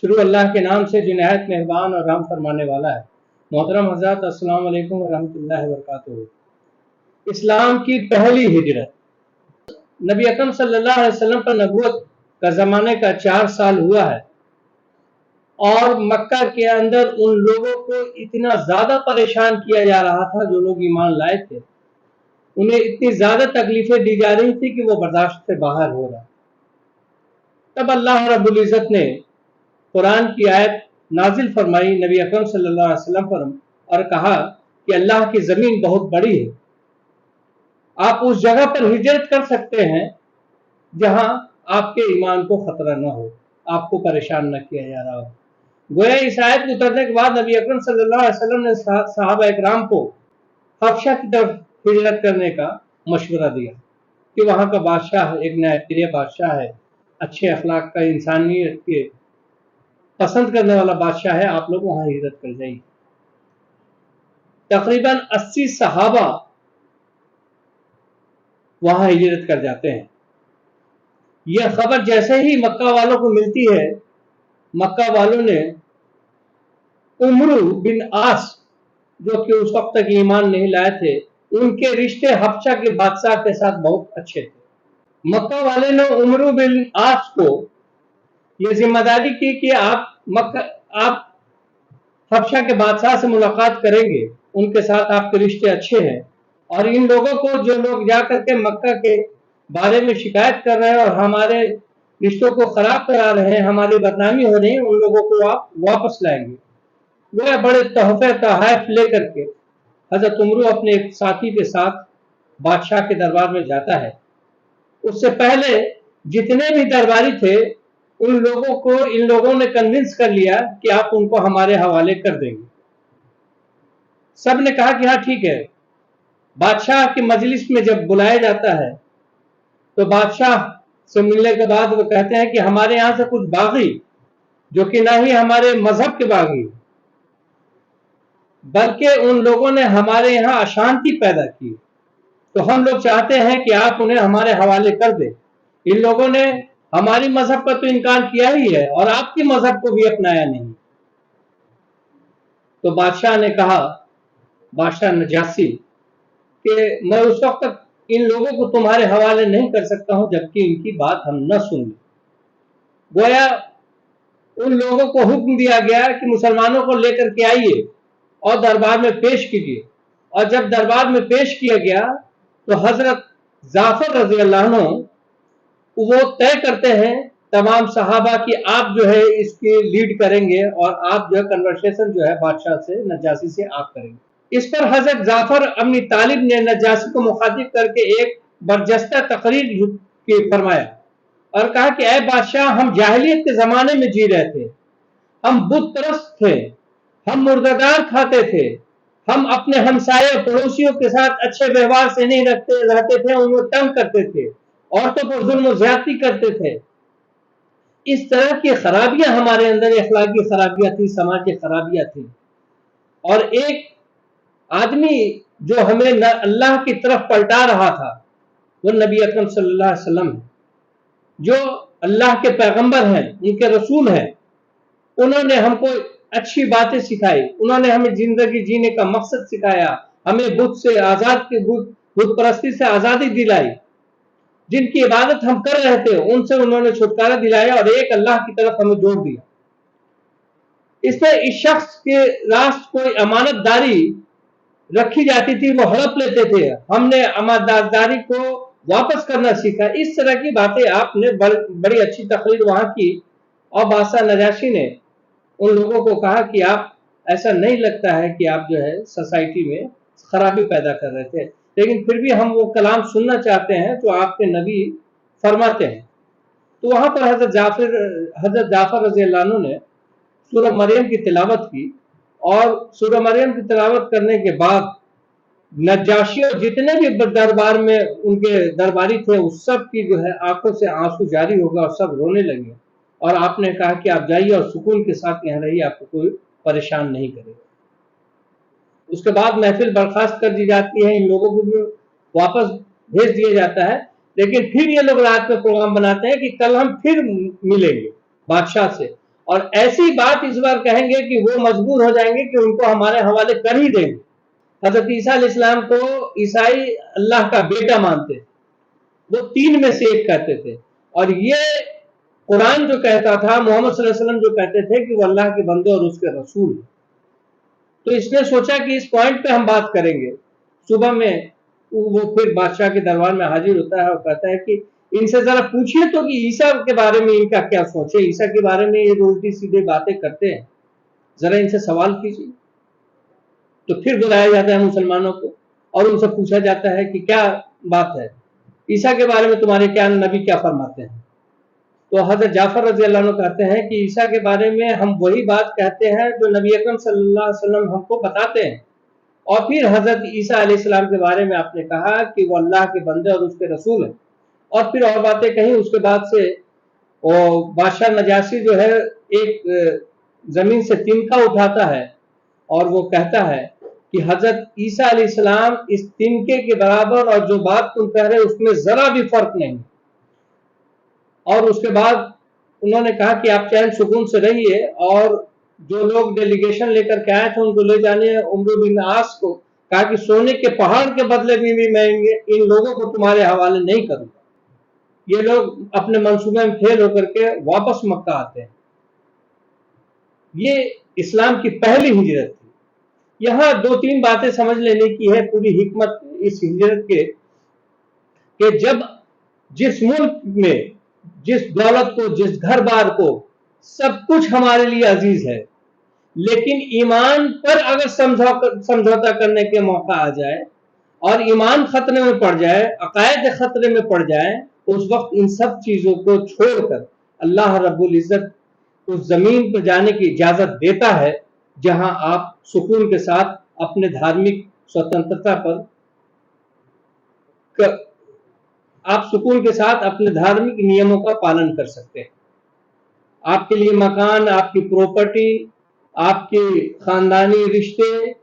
शुरू अल्लाह के नाम से जो नहायत मेहरबान और रहम फरमाने वाला है। मोहतरम हज़रात, अस्सलाम वालेकुम व रहमतुल्लाहि व बरकातुहू। इस्लाम की पहली हिजरत, नबी अकरम सल्लल्लाहु अलैहि वसल्लम पर नबूवत का ज़माने का 4 साल हुआ है और मक्का के अंदर उन लोगों को इतना ज़्यादा परेशान किया जा रहा था जो लोग ईमान लाए थे। उन्हें इतनी ज़्यादा तकलीफ़ें दी जा रही थी कि वो बर्दाश्त से बाहर हो रहा। तब अल्लाह रब्बुल इज़्ज़त ने कुरान की आयत नाजिल फरमाई नबी अकरम सल्लल्लाहु अलैहि वसल्लम पर और कहा कि अल्लाह की ज़मीन बहुत बड़ी है, आप उस जगह पर हिजरत कर सकते हैं जहां आपके ईमान को खतरा न हो, आपको परेशान न किया जा रहा हो। गोया इस आयत को उतरने के बाद नबी अकरम सल्लल्लाहु अलैहि वसल्लम ने सहाबा इकराम को हबशा की तरफ हिजरत करने का मशवरा दिया कि वहां का बादशाह एक न्यायप्रिय बादशाह है, अच्छे अखलाक का, इंसानियत के पसंद करने वाला बादशाह है, आप लोग वहां हिजरत कर जाइए। तकरीबन 80 सहाबा वहां हिजरत कर जाते हैं। यह खबर जैसे ही मक्का वालों को मिलती है, मक्का वालों ने उमरू बिन आस, जो कि उस वक्त तक ईमान नहीं लाए थे, उनके रिश्ते हबशा के बादशाह के साथ बहुत अच्छे थे। मक्का वाले ने उमरू बिन आस को यह जिम्मेदारी की कि आप हबशा के बादशाह से मुलाकात करेंगे, उनके साथ आपके रिश्ते अच्छे हैं, और इन लोगों को, जो लोग जाकर के मक्का के बारे में शिकायत कर रहे हैं और हमारे रिश्तों को खराब करा रहे हैं, हमारी बदनामी हो रही है, उन लोगों को आप वापस लाएंगे। वह बड़े तोहफे तोहफ लेकर के हजरत उमरू अपने एक साथी के साथ बादशाह के दरबार में जाता है। उससे पहले जितने भी दरबारी थे, उन लोगों को इन लोगों ने कन्विंस कर लिया कि आप उनको हमारे हवाले कर देंगे। सब ने कहा कि हाँ ठीक है। बादशाह की मजलिस में जब बुलाया जाता है तो बादशाह से मिलने के बाद वो कहते हैं कि हमारे यहाँ से कुछ बागी, जो कि ना ही हमारे मजहब के बागी, बल्कि उन लोगों ने हमारे यहाँ अशांति पैदा की, तो हम लोग चाहते हैं कि आप उन्हें हमारे हवाले कर दें। इन लोगों ने हमारी मजहब का तो इनकार किया ही है और आपकी मजहब को भी अपनाया नहीं। तो बादशाह ने कहा, बादशाह नजासी, कि मैं उस वक्त तक इन लोगों को तुम्हारे हवाले नहीं कर सकता हूं जबकि इनकी बात हम न सुन लें। गोया उन लोगों को हुक्म दिया गया कि मुसलमानों को लेकर के आइए और दरबार में पेश कीजिए। और जब दरबार में पेश किया गया तो हजरत जाफर रजी अल्लाह अन्हु वो तय करते हैं तमाम सहाबा की आप जो है इसकी लीड करेंगे और आप जो है कन्वर्सेशन जो है बादशाह से, नजासी से आप करेंगे। इस पर हजरत जाफर अपनी तालिब ने नजासी को मुखातिब करके एक बरजस्ता तकरीर की फरमाया और कहा कि ऐ बादशाह, हम जाहिलियत के जमाने में जी रहे थे, हम बुत परस्त थे, हम मुर्दादार खाते थे, हम अपने हमसाये पड़ोसियों के साथ अच्छे व्यवहार से नहीं रहते थे, उनको तंग करते थे, औरतों पर जुल्म ज्यादती करते थे। इस तरह की खराबियां हमारे अंदर, अखलाकी खराबियां थी, समाज की खराबियां थी। और एक आदमी जो हमें न अल्लाह की तरफ पलटा रहा था वो नबी अकरम सल्लल्लाहु अलैहि वसल्लम है, जो अल्लाह के पैगंबर हैं, उनके रसूल हैं। उन्होंने हमको अच्छी बातें सिखाई, उन्होंने हमें जिंदगी जीने का मकसद सिखाया, हमें बुत से आजाद के बुत परस्ती से आजादी दिलाई, जिनकी इबादत हम कर रहे थे उनसे उन्होंने छुटकारा दिलाया और एक अल्लाह की तरफ हमें जोड़ दिया। इससे इस शख्स के रास्त कोई अमानतदारी रखी जाती थी, वो हड़प लेते थे, हमने अमानतदारी को वापस करना सीखा। इस तरह की बातें आपने बड़ी अच्छी तकरीर वहां की और बादशाह नजाशी ने उन लोगों को कहा कि आप, ऐसा नहीं लगता है कि आप जो है सोसाइटी में खराबी पैदा कर रहे थे, लेकिन फिर भी हम वो कलाम सुनना चाहते हैं जो आपके नबी फरमाते हैं। तो वहां पर हजरत जाफर रज़ी अल्लाह अन्हु ने सूरह मरियम की तिलावत की और सूरह मरियम की तिलावत करने के बाद नजाशी और जितने भी दरबार में उनके दरबारी थे उस सब की जो है आंखों से आंसू जारी होगा और सब रोने लगे। और आपने कहा कि आप जाइए और सुकून के साथ यहाँ रहिए, आपको कोई परेशान नहीं करेगा। उसके बाद महफिल बर्खास्त कर दी जाती है, इन लोगों को भी वापस भेज दिया जाता है। लेकिन फिर ये लोग रात में प्रोग्राम बनाते हैं कि कल हम फिर मिलेंगे बादशाह से और ऐसी बात इस बार कहेंगे कि वो मजबूर हो जाएंगे कि उनको हमारे हवाले कर ही देंगे। हजरत ईसा अलैहिस्सलाम को ईसाई अल्लाह का बेटा मानते थे, वो तीन में से एक कहते थे। और ये कुरान जो कहता था, मोहम्मद सल्लल्लाहु अलैहि वसल्लम जो कहते थे कि वो अल्लाह के बंदे और उसके रसूल। तो इसने सोचा कि इस पॉइंट पे हम बात करेंगे। सुबह में वो फिर बादशाह के दरबार में हाजिर होता है और कहता है कि इनसे जरा पूछिए तो कि ईसा के बारे में इनका क्या सोचे, ईसा के बारे में ये उल्टी सीधी बातें करते हैं, जरा इनसे सवाल कीजिए। तो फिर बुलाया जाता है मुसलमानों को और उनसे पूछा जाता है कि क्या बात है, ईसा के बारे में तुम्हारे क्या नबी क्या फरमाते हैं। तो हजरत जाफर रजी अल्लाह अन्हु कहते हैं कि ईसा के बारे में हम वही बात कहते हैं जो नबी अकरम सल्लल्लाहु अलैहि वसल्लम हमको बताते हैं। और फिर हजरत ईसा अलैहिस्सलाम के बारे में आपने कहा कि वो अल्लाह के बंदे और उसके रसूल हैं। और फिर और बातें कही। उसके बाद से बादशाह नजाशी जो है एक जमीन से तिनका उठाता है और वो कहता है कि हजरत ईसा अलैहिस्सलाम इस तिनके के बराबर, और जो बात तुम कह रहे हो उसमें जरा भी फर्क नहीं। और उसके बाद उन्होंने कहा कि आप चैन सुकून से रहिए, और जो लोग डेलीगेशन लेकर के आए थे उनको ले जाने उम्र बिन आस को कहा कि सोने के पहाड़ के बदले में भी मैं इन लोगों को तुम्हारे हवाले नहीं करूंगा। ये लोग अपने मंसूबे में फेल होकर के वापस मक्का आते हैं। ये इस्लाम की पहली हिजरत थी। यहाँ दो तीन बातें समझ लेने की है पूरी हिकमत इस हिजरत के, कि जब जिस मुल्क में जिस दौलत को, जिस घर बार को, सब कुछ हमारे लिए अजीज है, लेकिन ईमान पर अगर समझौता करने के मौका आ जाए और ईमान खतरे में पड़ जाए, अकायद खतरे में पड़ जाए, तो उस वक्त इन सब चीजों को छोड़कर अल्लाह रब्बुल इज्जत उस जमीन पर जाने की इजाजत देता है जहां आप सुकून के साथ अपने धार्मिक स्वतंत्रता पर आप सुकून के साथ अपने धार्मिक नियमों का पालन कर सकते हैं। आपके लिए मकान, आपकी प्रॉपर्टी, आपके खानदानी रिश्ते,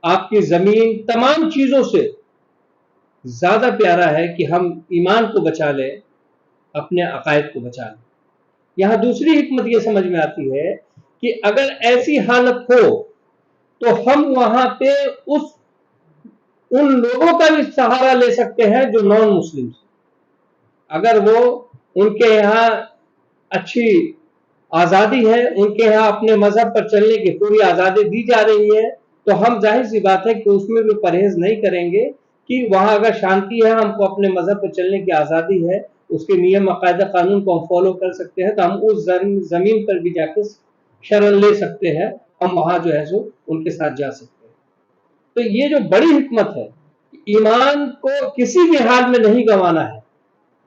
आपकी जमीन, तमाम चीजों से ज्यादा प्यारा है कि हम ईमान को बचा लें, अपने अकायद को बचा लें। यहां दूसरी हिकमत यह समझ में आती है कि अगर ऐसी हालत हो तो हम वहां पे उन लोगों का भी सहारा ले सकते हैं जो नॉन मुस्लिम। अगर वो उनके यहाँ अच्छी आजादी है, उनके यहाँ अपने मजहब पर चलने की पूरी आजादी दी जा रही है, तो हम जाहिर सी बात है कि उसमें भी परहेज नहीं करेंगे कि वहां अगर शांति है, हमको अपने मजहब पर चलने की आजादी है, उसके नियम कायदा कानून को हम फॉलो कर सकते हैं, तो हम उस जमीन पर भी जाकर शरण ले सकते हैं, हम वहां जो है सो उनके साथ जा सकते हैं। तो ये जो बड़ी हिकमत है, ईमान को किसी भी हाल में नहीं गंवाना है,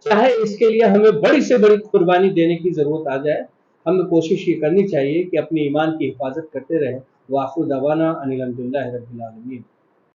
चाहे इसके लिए हमें बड़ी से बड़ी कुर्बानी देने की जरूरत आ जाए। हमें कोशिश ये करनी चाहिए कि अपने ईमान की हिफाजत करते रहें। वाखिर दवाना अनिल हम्दुलिल्लाहि रब्बिल आलमीन।